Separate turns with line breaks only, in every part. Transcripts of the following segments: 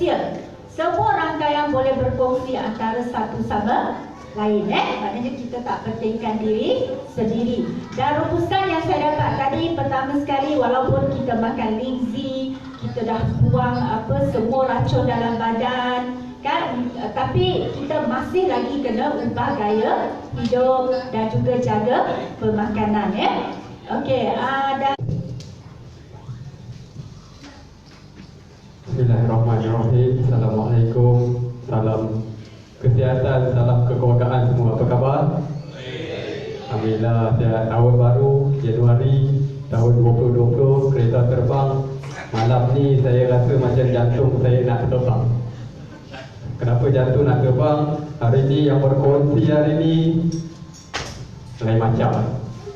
sosial. Semua rangkaian boleh berkongsi antara satu sama lain. Maknanya kita tak pentingkan diri sendiri. Dan rumusan yang saya dapat tadi, pertama sekali, walaupun kita makan linzi, kita dah buang semua racun dalam badan, kan, tapi kita masih lagi kena ubah gaya hidup dan juga jaga pemakanan. Okey, dan
Bismillahirrahmanirrahim. Assalamualaikum. Salam kesihatan, salam kekeluargaan semua. Apa khabar? Alhamdulillah, sihat. Tahun baru Januari tahun 2020, kereta terbang. Malam ni saya rasa macam jantung saya nak terbang. Kenapa jantung nak terbang? Hari ni yang berkongsi hari ni lain macam.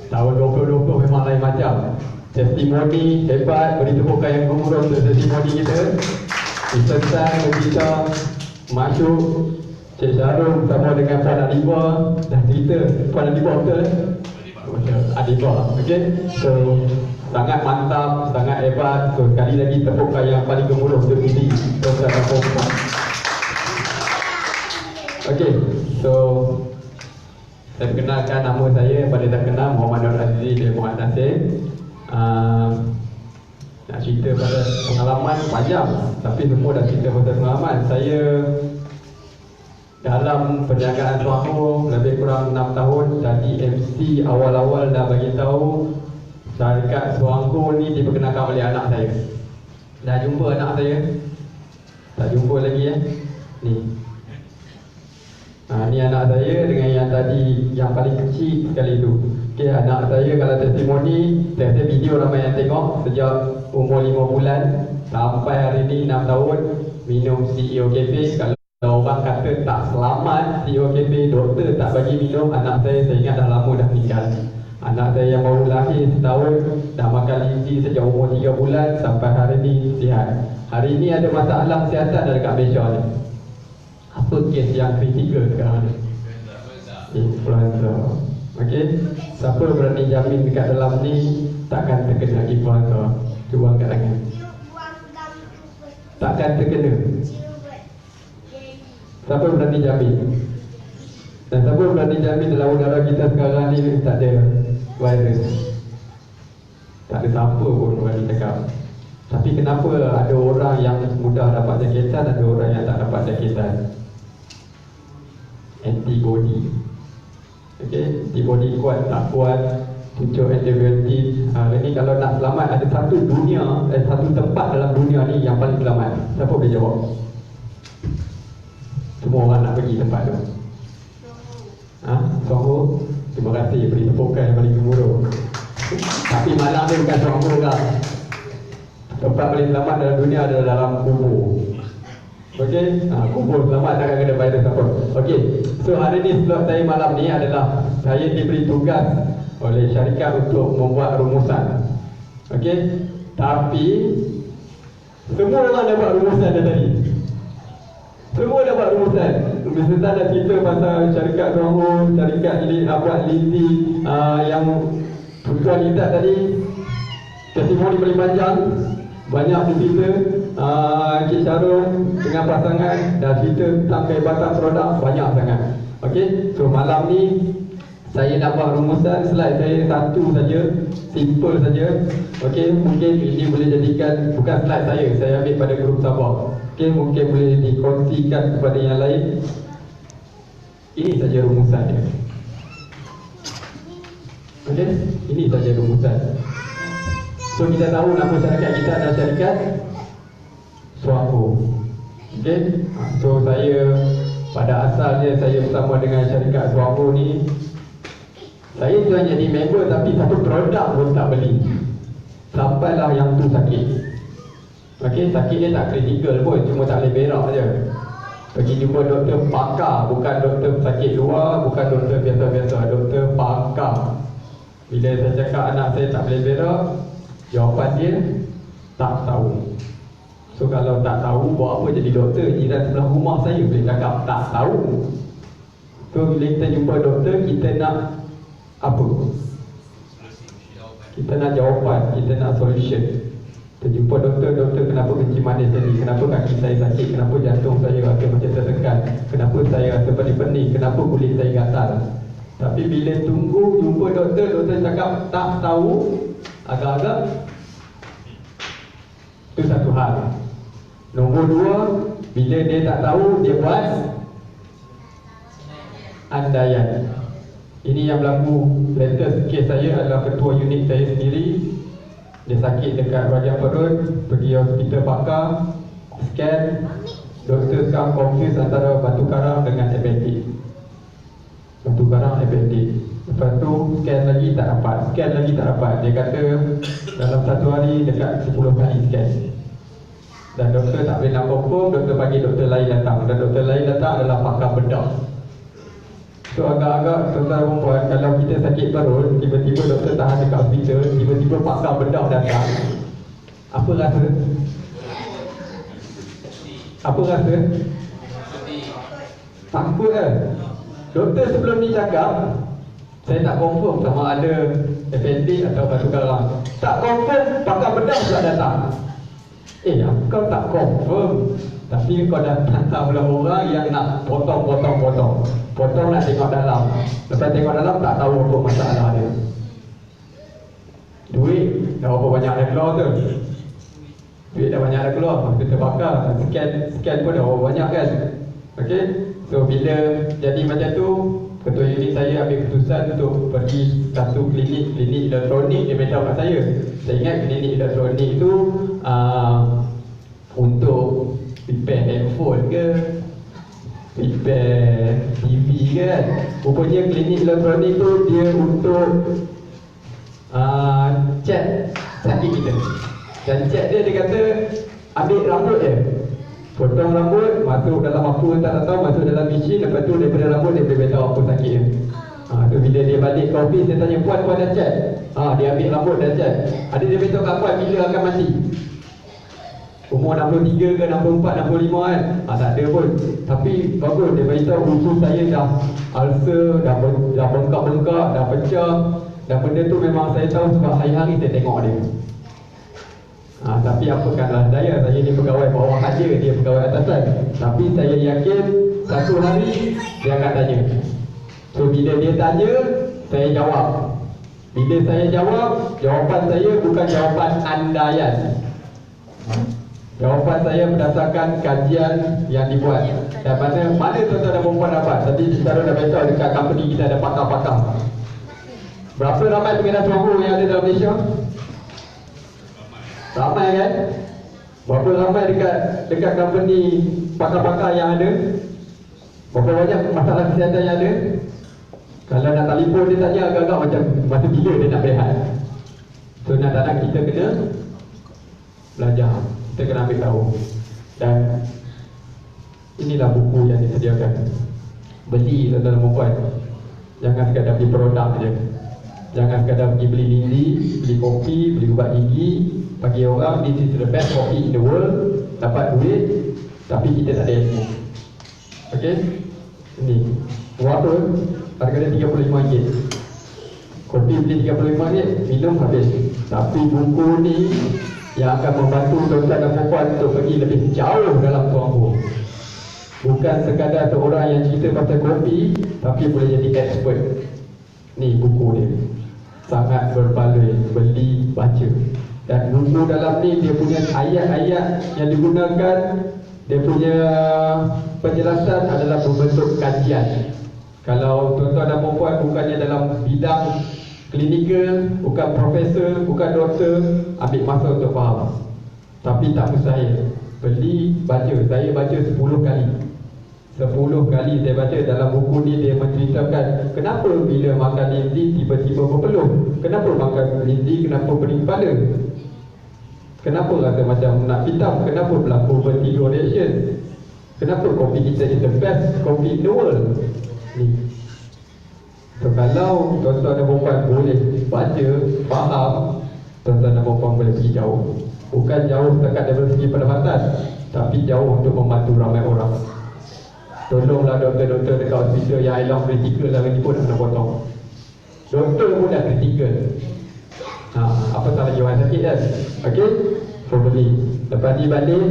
Tahun 2020 memang lain macam. Testimoni hebat, beri tepukan yang gemuruh untuk testimoni kita. Disertai kita masuk Cik Syarul bersama dengan Puan Adiba dah cerita. Puan Adiba betul? Adiba, okey. So sangat mantap, sangat hebat. So sekali lagi tepukan yang paling gemuruh untuk diri Dr. Puan. Okey, so saya perkenalkan nama saya pada dah kenal, Muhammad Nur Azizi bin Muhammad Nasir. Nak cerita pada pengalaman panjang, tapi semua dah cerita pasal pengalaman. Saya dalam perniagaan Selangor lebih kurang 6 tahun. Jadi MC awal-awal dah bagi tahu syarikat Selangor ni diperkenalkan oleh anak saya. Dah jumpa anak saya? Tak jumpa lagi ni. Ni anak saya dengan yang tadi, yang paling kecil sekali tu. Okey, anak saya kalau testimoni, saya video ramai yang tengok sejak umur 5 bulan sampai hari ni 6 tahun minum CEO Cafe. Kalau orang kata tak selamat CEO Cafe, doktor tak bagi minum, anak saya ingat dah lama dah meninggal. Anak saya yang baru lahir setahun dah makan linzi sejak umur 3 bulan sampai hari ni sihat. Hari ni ada masalah kesihatan dekat Malaysia ni. Apa kes yang kritikal sekarang ni? Influenza. Okey, siapa berani jamin dekat dalam ni takkan terkena influenza? Cuba angkat tangan. Takkan terkena. Siapa berani jamin? Dan siapa berani jamin dalam udara kita sekarang ni tak ada virus? Tak ada siapa pun berani cakap. Tapi kenapa ada orang yang mudah dapat jangkitan, ada orang yang tak dapat jangkitan? Antibody. Okey, antibody kuat tak kuat, tunjuk antibiotik. Hari ni kalau nak selamat, ada satu tempat dalam dunia ni yang paling selamat. Siapa boleh jawab? Semua orang nak pergi tempat tu. Selangor. Terima kasih beri tepukan yang paling gemuruh. Tapi malam ni bukan Selangor lah. Tempat paling selamat dalam dunia adalah dalam kubur. Okey, kubur selamat takkan kena virus apa. Okey, so hari ni slot saya malam ni adalah saya diberi tugas oleh syarikat untuk membuat rumusan. Okey, tapi semua orang dapat rumusan dah tadi. Semua dapat rumusan. Misalnya dah cerita pasal syarikat Selangor, syarikat ini buat linzi yang Tuan Izzat tadi testimoni paling panjang. Banyak cerita. Cik Syarul dengan pasangan dah cerita tentang kehebatan produk banyak sangat. Okey, so malam ni saya nak buat rumusan. Slide saya satu saja, simple saja. Okey, mungkin ini boleh jadikan, bukan slide saya ambil pada grup Sabah. Okey, mungkin boleh dikongsikan kepada yang lain. Ini saja rumusannya. Okey, ini saja rumusan. So kita tahu nama syarikat kita adalah syarikat Selangor. Okey, so saya pada asalnya saya bersama dengan syarikat Selangor ni, saya tuan jadi member tapi satu produk pun tak beli. Sampailah yang tu sakit. Okey, sakit dia tak kritikal pun, cuma tak boleh berak je. Pergi jumpa doktor pakar, bukan doktor sakit luar, bukan doktor biasa-biasa, doktor pakar. Bila saya cakap anak saya tak boleh berak, jawapan dia tak tahu. So kalau tak tahu, buat apa jadi doktor? Jiran sebelah rumah saya boleh cakap tak tahu. So bila kita jumpa doktor, kita nak apa? Kita nak jawapan, kita nak solution. Terjumpa doktor kenapa kencing manis tadi, kenapa kaki saya sakit, kenapa jantung saya rasa macam tertekan, kenapa saya rasa pening-pening, kenapa kulit saya gatal. Tapi bila tunggu jumpa doktor cakap tak tahu, agak-agak itu satu hal. Nombor dua, bila dia tak tahu, dia buat andaian. Ini yang berlaku. Latest kes saya adalah ketua unit saya sendiri. Dia sakit dekat bahagian perut, pergi hospital pakar, scan. Doktor sekarang confuse antara batu karang dengan appendix. Batu karang appendix. Lepas tu scan lagi tak dapat. Dia kata dalam satu hari dekat 10 kali scan. Dan doktor tak boleh nak confirm, doktor bagi doktor lain datang. Dan doktor lain datang adalah pakar bedah. So agak-agak tuan-tuan perempuan, kalau kita sakit perut, tiba-tiba doktor tahan dekat hospital, tiba-tiba pakar bedah datang, apa rasa? Takut kan? Doktor sebelum ni cakap, saya tak confirm sama ada appendix atau batu karang. Tak confirm, pakar bedah pula datang. Kau tak confirm, tapi kau datang pula orang yang nak potong nak tengok dalam. Lepas tengok dalam tak tahu apa masalah dia. Duit dah berapa banyak dah keluar tu. Kita terbakar. Scan pun dah berapa banyak kan. Okay. So bila jadi macam tu, ketua unit saya ambil keputusan untuk pergi satu klinik elektronik. Dia beritahu kat saya. Saya ingat klinik elektronik tu untuk repair handphone ke, repair TV ke kan. Rupanya klinik elektronik tu dia untuk check sakit kita. Dan check dia kata ambil rambut dia, potong rambut, masuk dalam apa tak tahu, masuk dalam mesin. Lepas tu daripada rambut dia boleh beritahu apa sakit dia. Tu bila dia balik ke office, dia tanya, puan dah check? Dia ambil rambut dah check. Ada dia beritahu kat puan bila akan mati, umur 63 ke 64, 65 kan. Tak ada pun. Tapi bagus dia beritahu usus saya dah ulcer, dah bengkak-bengkak, dah pecah. Dan benda tu memang saya tahu sebab hari-hari saya tengok dia. Tapi apakanlah daya, saya ni pegawai bawah saja, dia pegawai atasan. Tapi saya yakin satu hari dia akan tanya. So bila dia tanya, saya jawab. Bila saya jawab, jawapan saya bukan jawapan andaian. Jawapan saya berdasarkan kajian yang dibuat. Dan mana tuan-tuan dan perempuan dapat. Tadi secara dah beritahu dekat company kita ada pakar-pakar. Berapa ramai pengendara suara yang ada dalam Malaysia? Ramai kan? Berapa ramai dekat company pakar-pakar yang ada? Berapa banyak masalah kesihatan yang ada? Kalau nak telefon dia tanya agak-agak macam masa bila dia nak berehat. So nak kita kena belajar, kita kena ambil tahu. Dan inilah buku yang disediakan. Beli tuan-tuan dan puan. Jangan sekadar beli produk je. Jangan sekadar pergi beli lindi, beli kopi, beli ubat gigi, bagi orang this is the best coffee in the world, dapat duit tapi kita tak ada ilmu. Okay, ini water harganya RM35, kopi beli RM35, minum habis. Tapi buku ni yang akan membantu tuan-tuan dan puan untuk pergi lebih jauh dalam suampu. Bukan sekadar seorang yang cerita pasal kopi, tapi boleh jadi expert. Ni buku dia, sangat berbaloi, beli, baca. Dan buku dalam ni dia punya ayat-ayat yang digunakan, dia punya penjelasan adalah berbentuk kajian. Kalau tuan-tuan dan puan bukannya dalam bidang klinikal, bukan profesor, bukan doktor, ambil masa untuk faham. Tapi tak mustahil. Beli, baca. Saya baca 10 kali. 10 kali saya baca. Dalam buku ni dia menceritakan kenapa bila makan linzi tiba-tiba berpeluh, kenapa makan linzi kenapa pening kepala, kenapa rasa macam nak hitam, kenapa berlaku vertigo reaction, kenapa kopi kita is the best coffee in the world. Ni. So kalau tuan-tuan dan puan boleh baca, faham, tuan-tuan dan puan boleh pergi jauh. Bukan jauh dekat dari segi pendapatan, tapi jauh untuk membantu ramai orang. Tolonglah doktor-doktor dekat hospital yang ailang kritikal lah ni pun dah kena potong. Doktor pun dah kritikal. Apa salah jiwa sakit kan? Okey? So beli. Lepas ni balik,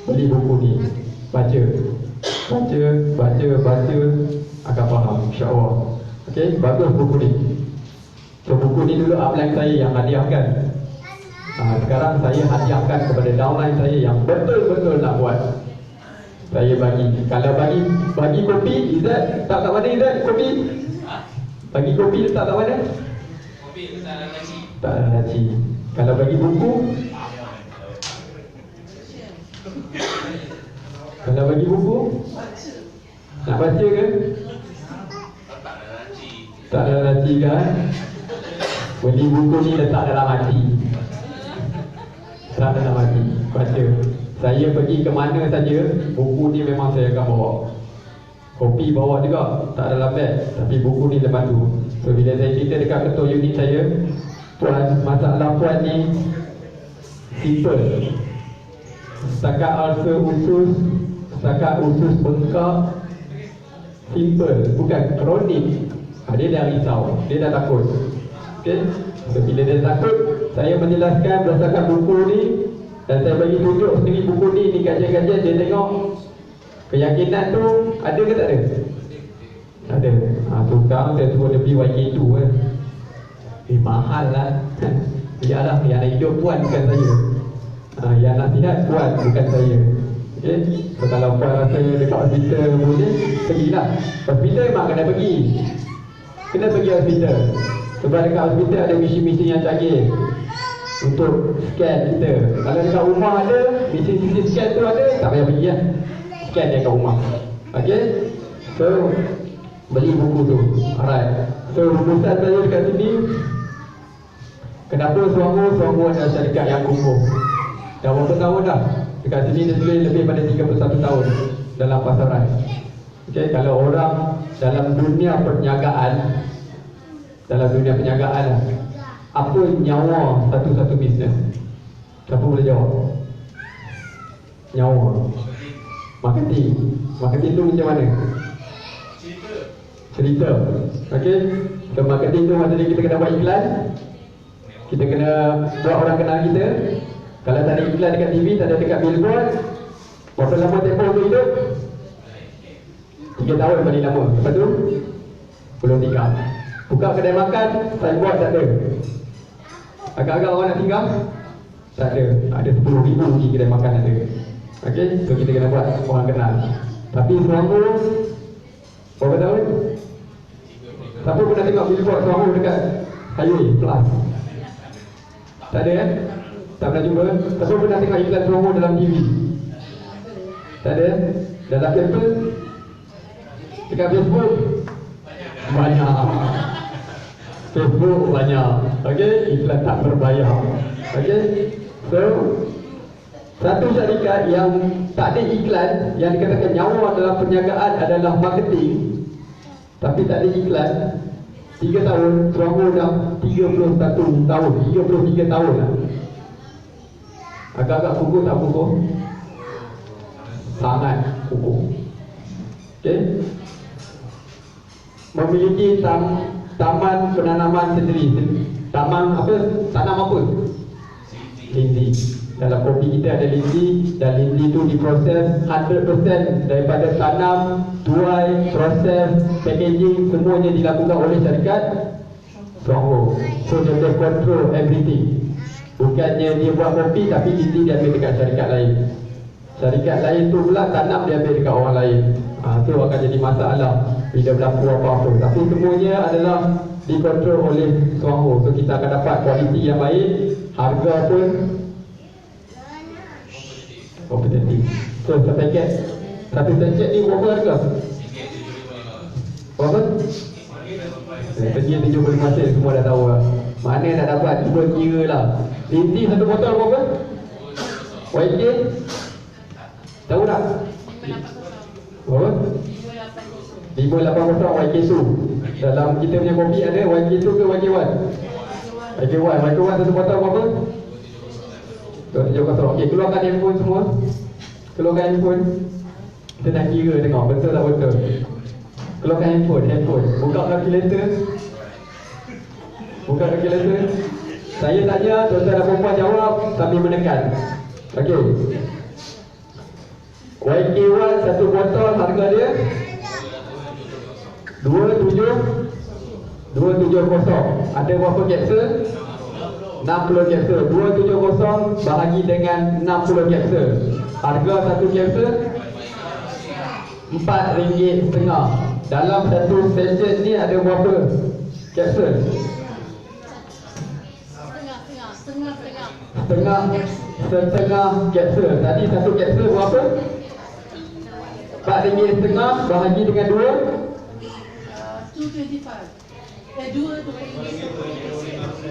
beli buku ni, baca, akan faham, insyaAllah. Okay, bagus buku ni. So buku ni dulu upline saya yang hadiahkan. Sekarang saya hadiahkan kepada downline saya yang betul-betul nak buat. Saya bagi. Kalau bagi kopi, Izzat tak kat mana Izzat? Kopi? Bagi kopi letak kat mana?
Kopi letak dalam laci.
Tak ada laci. Kalau bagi buku, kalau bagi buku, nak baca ke?
Letak dalam laci.
Tak ada laci kan? Beli buku ni letak dalam hati. Tak dalam hati. Baca. Saya pergi ke mana saja, buku ni memang saya akan bawa. Kopi bawa juga, tak dalam beg, tapi buku ni lepas tu. So bila saya cerita dekat ketua unit saya, puan, masalah puan ni simple. Setakat usus bengkak, simple, bukan kronik. Dia dah risau, dia dah takut. Okay? So bila dia takut, saya menjelaskan berdasarkan buku ni, dan saya bagi tunjuk sendiri buku ni kajian-kajian, dia tengok keyakinan tu ada ke tak ada? Ada. So sekarang saya suruh dia beli YK2 kan. Mahal lah. Biarlah yang nak hidup puan bukan saya. Yang nak sihat puan bukan saya. Okay? So kalau puan rasa dekat hospital boleh, pergilah. Hospital memang kena pergi. Kena pergi hospital. Sebab dekat hospital ada mesin-mesin yang canggih untuk scan kita. Kalau dekat rumah ada, mesin-mesin scan tu ada, tak payah pergi lah. Scan dia kat rumah. Okay? So beli buku tu. Alright. So rumusan saya dekat sini, kenapa Suangu adalah syarikat yang kukuh. Dah berapa tahun dah? Dekat sini dia tulis lebih pada 31 tahun dalam pasaran. Okay, kalau orang dalam dunia perniagaan, apa nyawa satu-satu bisnes? Siapa boleh jawab? Nyawa. Marketing. Marketing tu macam mana? Cerita. Okay. So marketing tu maksudnya kita kena buat iklan. Kita kena buat orang kenal kita. Kalau tak ada iklan dekat TV, tak ada dekat billboard, berapa lama tempoh untuk hidup? 3 tahun paling lama. Lepas tu belum tinggal. Buka kedai makan, signboard tak ada. Agak-agak orang nak tinggal, tak ada. Ada 10,000 di kedai makan ada. Okay, so kita kena buat orang kenal. Tapi Suangu berapa tahun? Siapa pernah tengok billboard Suangu dekat highway plus? Tak ada kan? Tak pernah jumpa? Siapa pernah tengok iklan Suangu dalam TV? Tak ada? Dalam paper? Dekat Facebook? Banyak. Facebook banyak. Okay, iklan tak berbayar. Okay, so satu syarikat yang tak ada iklan, yang dikatakan nyawa dalam perniagaan adalah marketing, tapi tak ada iklan, 3 tahun, Suangu dah 31 tahun, 33 tahun lah. Agak-agak kukuh tak kukuh? Sangat kukuh. Okay, memiliki taman penanaman sendiri. Taman apa? Tanam apa? Linti. Dalam kopi kita ada linti, dan linti itu diproses 100% daripada tanam, tuai, proses, packaging, semuanya dilakukan oleh syarikat Suangu. So dia boleh control everything. Bukannya dia buat kopi tapi linti dia ambil dekat syarikat lain. Syarikat lain tu pula tanam dia ambil dekat orang lain. Itu akan jadi masalah bila berlaku apa-apa. Tapi semuanya adalah dikontrol oleh Suangu. So kita akan dapat kualiti yang baik, harga pun kompetitif. So satu paket ni berapa harga? Berapa? Pergi 75 sen, semua dah tahu lah. Mana nak dapat, cuba kira lah. Linti satu botol berapa? YK? Tahu tak? Berapa? 5-8 botol YK Su. Dalam kita punya kopi ada YK Su ke YK1? YK1 satu botol berapa? 270. Okey, keluarkan handphone semua. Keluarkan handphone. Kita nak kira tengok betul tak betul. Keluarkan handphone. Buka kalkulator. Saya tanya, tuan-tuan dan perempuan jawab sambil menekan. Okey. YK1 satu botol harga dia 270. Ada berapa kapsul? 60 kapsul. 270 bahagi dengan 60 kapsul. Harga satu kapsul RM4.5. Dalam satu sachet ni ada berapa kapsul? Setengah kapsul. Tadi satu kapsul berapa? RM4.5 bahagi dengan 2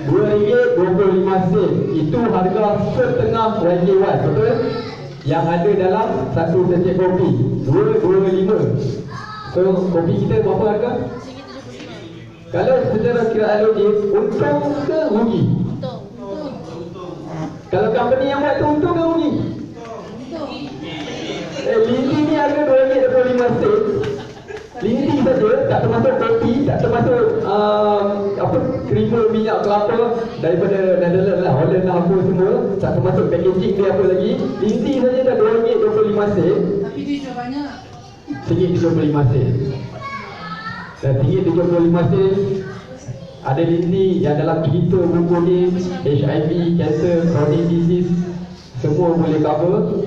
RM2.25. Itu harga setengah YK1, betul? Yang ada dalam satu sachet kopi RM2.25. So kopi kita berapa harga? Kalau secara kiraan logik, untung ke rugi? Kalau company yang buat tu untung ke rugi? Linti ni harga RM2.25. Linti saja, tak termasuk kopi, tak termasuk krimer minyak kelapa daripada Netherlands lah, Holland lah, apa semua, tak termasuk packaging dia apa lagi. Linti saja dah RM2.25.
Tapi dia jual banyak.
RM75. Dan RM75 ada linti yang dalam cerita buku ni, HIV, cancer, chronic disease, semua boleh cover.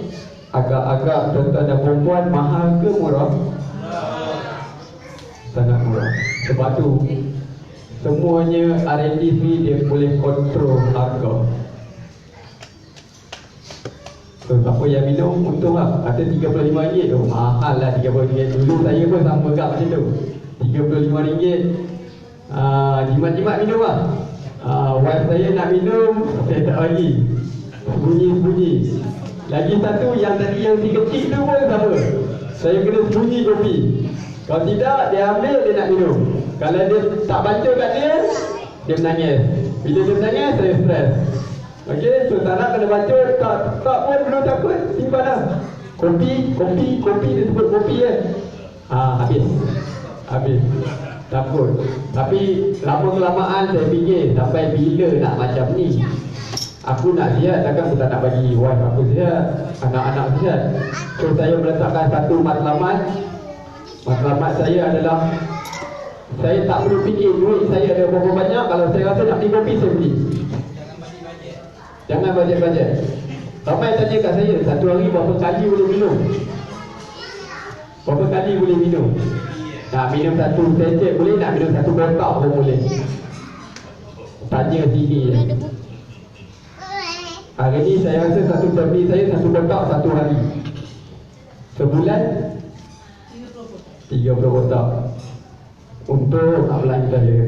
Agak-agak tuan-tuan dan perempuan, mahal ke murah? Sangat murah. Sebab tu semuanya R&D free, dia boleh kontrol harga. So siapa yang minum untung lah. Kata RM35 tu, mahal lah RM35. Dulu saya pun sama gak macam tu, RM35. Jimat-jimat minum lah. Wife saya nak minum, saya tak bagi. Bunyi-bunyi. Lagi satu yang tadi yang si kecil tu pun sama. Saya kena sembunyi kopi. Kalau tidak, dia ambil, dia nak minum. Kalau dia tak baca kat dia menangis. Bila dia menangis, saya stres. Okey, so tak nak kena baca, tak pun belum takut, simpan lah. Kopi, dia sebut kopi kan. Habis. Takut. Tapi lama-kelamaan saya fikir, sampai bila nak macam ni? Aku nak sihat, takkan aku tak nak bagi wife aku sihat, anak-anak sihat. So saya meletakkan satu matlamat. Matlamat saya adalah, saya tak perlu fikir duit saya ada berapa banyak. Kalau saya rasa nak beli kopi, saya beli. Jangan bajet-bajet. Ramai tanya kat saya, satu hari berapa kali boleh minum? Berapa kali boleh minum? Nak minum satu sachet boleh, nak minum satu kotak pun boleh. Tanya sini je. Hari ni saya rasa satu family saya satu kotak satu hari. Sebulan 30 kotak. Untuk upline saya,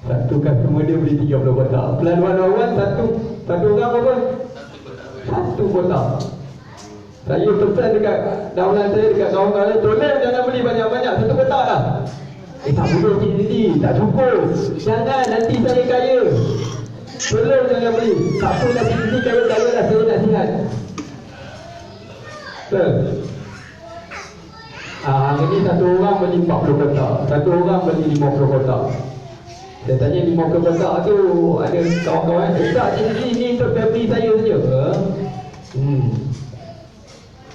satu customer dia beli 30 kotak. Plan one-on-one satu orang apa? Satu kotak. Saya pesan dekat downline saya, dekat kawan-kawan saya, tolong jangan beli banyak-banyak, satu kotak lah. Tak boleh Cik Siti, tak cukup. Jangan, nanti saya kaya. Tolong jangan beli. Tak apa lah Cik Siti, kaya-kaya lah, saya nak sihat. Betul. Hari ni satu orang beli 40 kotak, satu orang beli 50 kotak. Saya tanya 50 kotak tu, ada kawan-kawan, tak Cik Siti, ni untuk family saya saja.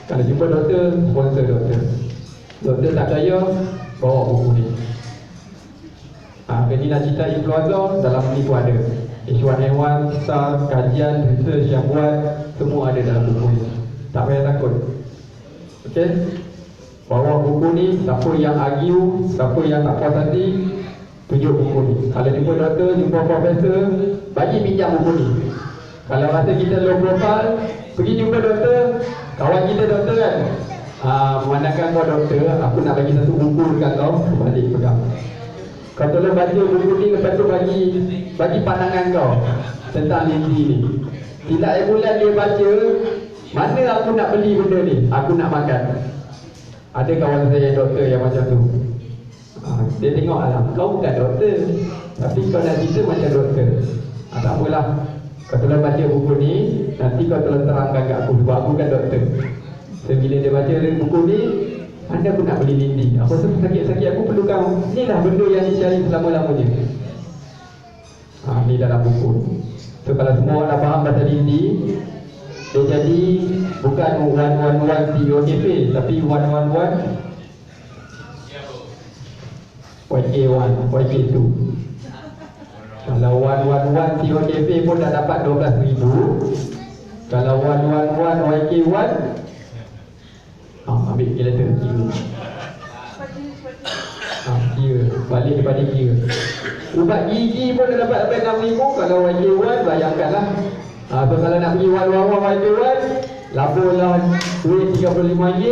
Kalau jumpa doktor, sponsor doktor. Doktor tak kaya, bawa buku ni. Hari ni nak cerita influenza, dalam ni pun ada. H1N1, SARS, kajian, research yang buat, semua ada dalam buku ni. Tak payah takut. Okey? Bawa buku ni, siapa yang argue, siapa yang tak puas hati, tunjuk buku ni. Kalau jumpa doktor, jumpa profesor, bagi pinjam buku ni. Kalau rasa kita low profile, pergi jumpa doktor. Kawan kita doktor kan, memandangkan kau doktor, aku nak bagi satu buku dekat kau, balik pegang. Kau tolong baca buku ni, lepas tu bagi pandangan kau tentang linti ni. Tidak bulan dia baca, mana aku nak beli benda ni, aku nak makan. Ada kawan saya doktor yang macam tu. Dia tengok, alah kau bukan doktor, tapi kau nak cerita macam doktor. Tak apalah, kau tolong baca buku ni, nanti kau tolong terangkan kat aku, sebab aku kan doktor. So bila dia baca buku ni, mana aku nak beli linti? Aku rasa sakit-sakit aku perlukan. Inilah benda yang dicari selama-lamanya. Ni dalam buku. So kalau semua orang dah faham bahasa Hindi, dia jadi bukan 111 CEO Cafe, tapi 111 YK1, YK2. Kalau 111 CEO Cafe pun dah dapat 12,000. Kalau 111 YK1, ambil calculator kira. Kira, balik daripada kira. Ubat gigi pun dah dapat sampai 6,000. Kalau YK1, bayangkanlah. So kalau nak pergi 111 YK1, laburlah duit RM35,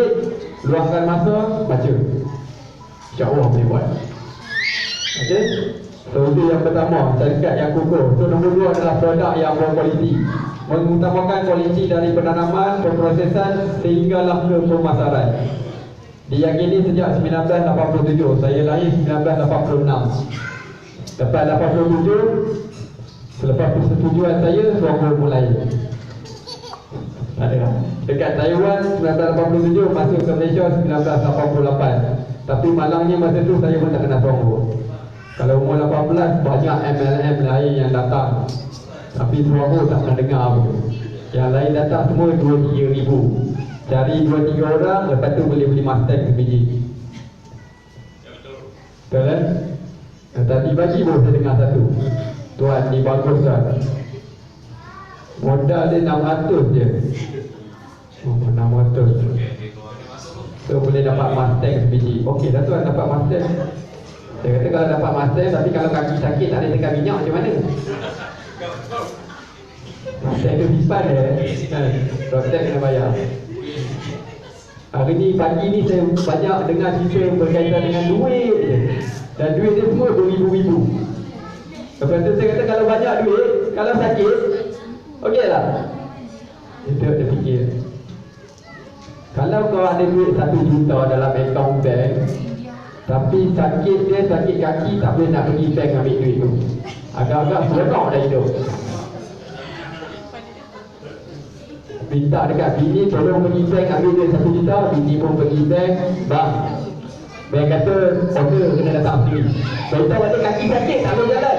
luangkan masa, baca. InsyaAllah boleh buat. Okey. So itu yang pertama, syarikat yang kukuh. So nombor 2 adalah produk yang berkualiti. Mengutamakan kualiti dari penanaman, pemprosesan sehinggalah ke pemasaran. Diyakini sejak 1987. Saya lahir 1986. Lepas 87, selepas persetujuan saya, Selangor mulai. Ada dekat Taiwan 1987, masuk ke Malaysia 1988. Tapi malangnya masa tu saya pun tak kenal Selangor. Kalau umur 18, banyak MLM lain yang datang, tapi Selangor tak pernah dengar pun. Yang lain datang semua 2-3 ribu. Cari 2-3 orang, lepas tu boleh beli Mustang sebiji. Betul kan? Tadi pagi pun saya dengar satu. Tuan ni bagus kan? Modal dia 600 je. 600. So boleh dapat Mustang sebiji. Okey dah tuan dapat Mustang. Dia kata kalau dapat Mustang, tapi kalau kaki sakit tak ada tekan minyak macam mana? Mustang tu simpan Mustang kena bayar. Hari ni pagi ni saya banyak dengar cerita berkaitan dengan duit je. Dan duit dia semua beribu-ribu. Lepas tu saya kata kalau banyak duit, kalau sakit, okey lah. Itu dia fikir. Kalau kau ada duit 1 juta dalam akaun bank, tapi sakit dia, sakit kaki, tak boleh nak pergi bank ambil duit tu, agak-agak seronok dah hidup. Minta dekat bini, tolong pergi bank ambil duit 1 juta. Bini pun pergi bank, bang, bank kata order kena datang sini. Beritahu balik kaki sakit, tak boleh jalan.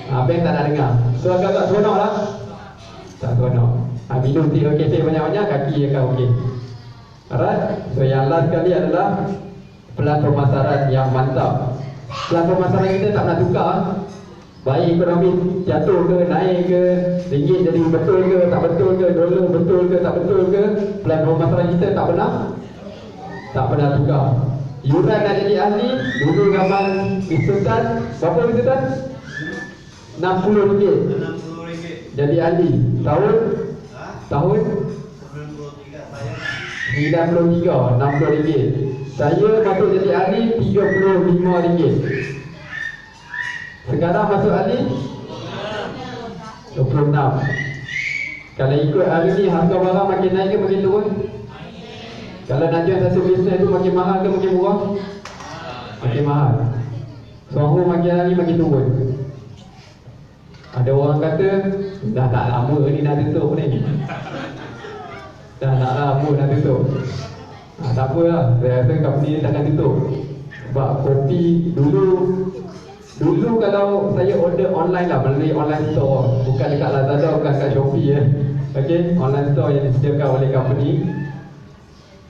Bank tak nak dengar. So agak-agak seronok lah. Tak seronok. Minum tiga kafe banyak-banyak, kaki akan okey. Alright. So yang last kali adalah pelan pemasaran yang mantap. Pelan pemasaran kita tak nak tukar. Baik ekonomi jatuh ke, naik ke, ringgit jadi betul ke, tak betul ke, dolar betul ke, tak betul ke, pelan pemasaran kita tak pernah tukar. Yuran nak jadi ahli, dulu zaman Isutan, berapa Isutan? RM60. Jadi ahli. Tahun 93, RM60. Saya masuk jadi ahli RM35. Sekarang masuk ahli 26. Kalau ikut hari ni harga barang makin naik ke makin turun? Kalau nak jual satu bisnes tu makin mahal ke makin murah? Makin mahal. Selangor makin hari makin turun. Ada orang kata dah tak lama ni nak tutup ni. Dah tak lama nak tutup. Tak apalah, saya rasa company ni takkan tutup. Sebab kopi dulu kalau saya order online lah, melalui online store, bukan dekat Lazada, bukan dekat Shopee okay, online store yang disediakan oleh company.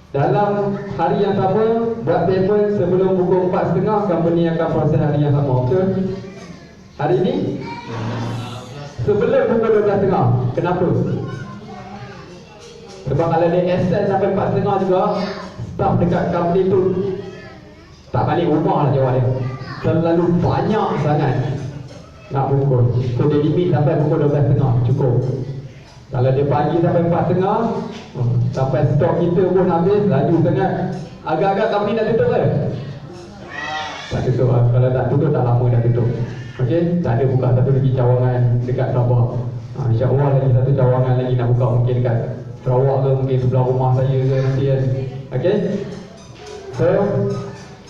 Dalam hari yang sama, buat payment sebelum pukul 4.30, company akan proses hari yang sama. Betul? Hari ni sebelum pukul 12.30. Kenapa? Sebab kalau dia extend sampai 4.30 juga, staff dekat company tu tak balik rumah lah jawab dia. Terlalu banyak sangat nak pukul. So dia limit sampai pukul 12.30 cukup. Kalau dia pagi sampai 4.30, sampai stok kita pun habis, laju sangat. Agak-agak company dah tutup kan? Tak tutup lah. Kalau tak tutup tak lama dah tutup. Okey, tak ada buka satu lagi cawangan dekat Sabah. InsyaAllah lagi satu cawangan lagi nak buka, mungkin dekat Sarawak ke, mungkin sebelah rumah saya ke nanti kan. Okey. So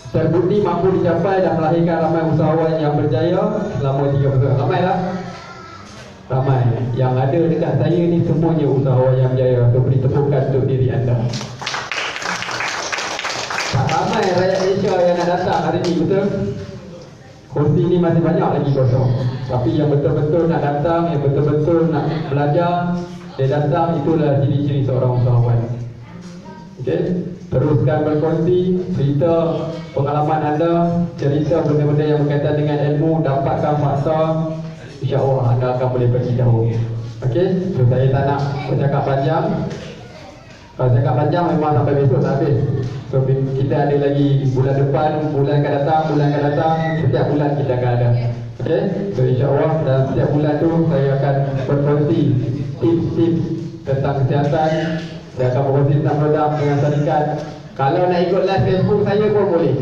terbukti mampu dicapai dan melahirkan ramai usahawan yang berjaya selama 3 tahun. Ramai lah. Ramai. Yang ada dekat saya ni semuanya usahawan yang berjaya. So beri tepukan untuk diri anda. Tak ramai rakyat Malaysia yang nak datang hari ni, betul? Kursi ni masih banyak lagi kosong. Tapi yang betul-betul nak datang, yang betul-betul nak belajar, dia datang, itulah ciri-ciri seorang usahawan. Okey, teruskan berkongsi, cerita pengalaman anda, cerita benda-benda yang berkaitan dengan ilmu, dapatkan fakta, insya-Allah anda akan boleh pergi jauh. Okey, so saya tak nak bercakap panjang. Kalau cakap panjang memang sampai besok tak habis. So kita ada lagi bulan depan, bulan akan datang, setiap bulan kita akan ada. Okey, so insya-Allah dalam setiap bulan tu saya akan berkongsi tips-tips tentang kesihatan. Saya akan berkongsi tentang produk dengan syarikat. Kalau nak ikut live Facebook saya pun boleh.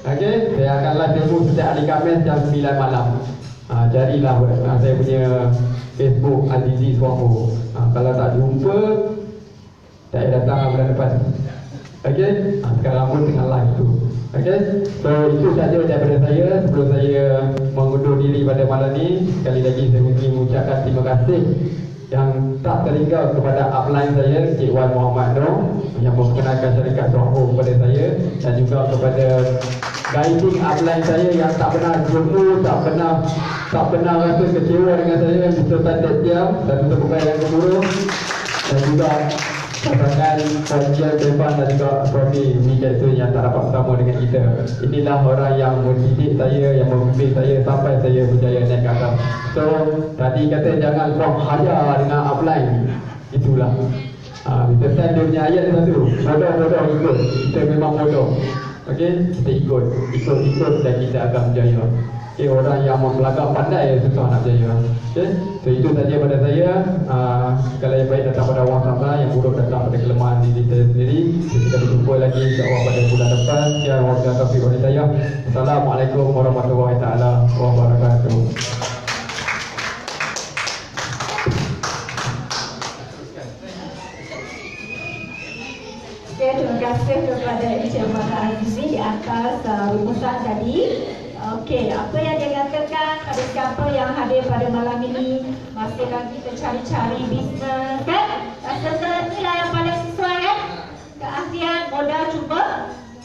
Okey, saya akan live Facebook setiap hari Khamis jam 9 malam. Carilah saya punya Facebook Azizi Suambo. Kalau tak jumpa, saya datang bulan depan. Okey, sekarang pun tengah live tu. Okey, so itu saja daripada saya. Sebelum saya mengundur diri pada malam ni, sekali lagi saya ingin mengucapkan terima kasih yang tak tertinggal kepada upline saya, Cik Wan Muhammad Nur, yang memperkenalkan syarikat Suambo kepada saya, dan juga kepada guiding upline saya yang tak pernah jumpa, tak pernah rasa kecewa dengan saya, beserta setiap satu terbuka yang keburuk, dan juga pasangan Fajian Devan dan juga suami Mika itu yang tak dapat bersama dengan kita. Inilah orang yang mendidik saya, yang membimbing saya sampai saya berjaya naik ke atas. So tadi kata jangan buang hajar dengan upline. Itulah kita stand dia punya ayat satu, bodoh ikut. Kita memang bodoh. Okey, kita ikut dan kita akan berjaya. Okay, orang yang melagak pandai susah nak berjaya. Okay, so itu saja pada saya. Segala yang baik datang pada Allah Taala, yang buruk datang pada kelemahan diri saya sendiri. Kita berjumpa lagi insya-Allah pada bulan depan. Ya wabillahi taufiq wal hidayah. Assalamualaikum warahmatullahi taala wabarakatuh.
Okay, terima kasih kepada Encik Muhammad Azizi di atas rumusan tadi. Okey, apa yang dia katakan pada siapa yang hadir pada malam ini masih lagi tercari-cari bisnes kan? Rasa inilah yang paling sesuai kan? Keahlian modal cuba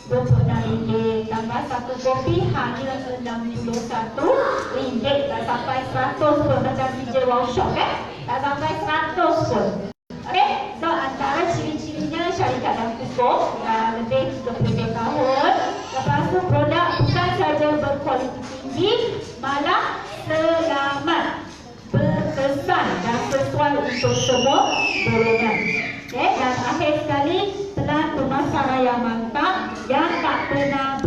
RM26 tambah satu kopi hanya RM61 tak sampai 100 pun macam DJ Wow Shop kan? Tak sampai 100 pun. Okey, so antara ciri-cirinya syarikat dalam hukum lebih 32 tahun. Lepas tu produk bukan saja berkualiti tinggi, malah selamat, berkesan dan sesuai untuk semua golongan. Okay, dan akhir sekali, pelan pemasaran yang mantap yang tak pernah